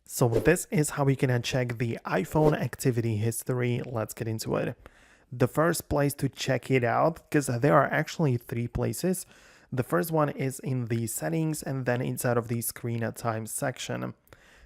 So this is how we can check the iPhone activity history. Let's get into it. The first place to check it out, because there are actually three places. The first one is in the settings and then inside of the screen at time section.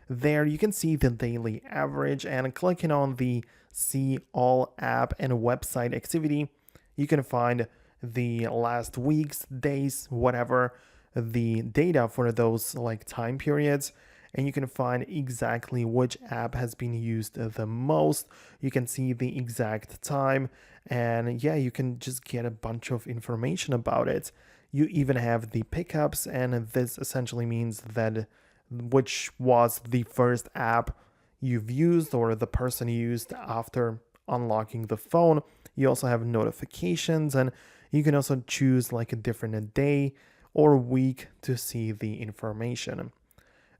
There you can see the daily average, and clicking on the see all app and website activity, you can find the last weeks, days, whatever, the data for those like time periods, and you can find exactly which app has been used the most. You can see the exact time, and yeah, you can just get a bunch of information about it. You even have the pickups, and this essentially means that which was the first app you've used or the person used after unlocking the phone. You also have notifications, and you can also choose like a different day or week to see the information.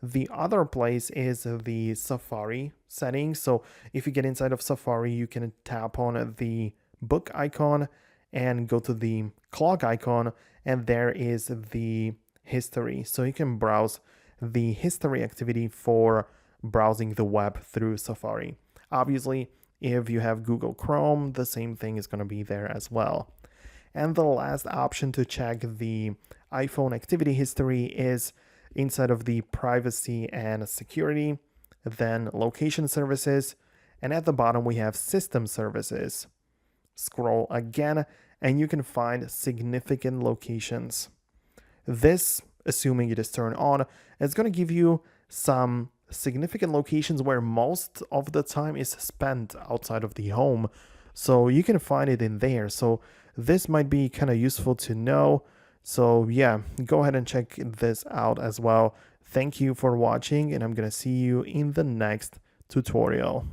The other place is the Safari settings. So if you get inside of Safari, you can tap on the book icon and go to the clock icon, and there is the history. So you can browse the history activity for browsing the web through Safari. Obviously, if you have Google Chrome, the same thing is going to be there as well. And the last option to check the iPhone activity history is inside of the privacy and security, then location services, and at the bottom we have system services. Scroll again, and you can find significant locations. This, assuming it is turned on, is going to give you some significant locations where most of the time is spent outside of the home. So you can find it in there. So this might be kind of useful to know. So yeah, go ahead and check this out as well. Thank you for watching, and I'm going to see you in the next tutorial.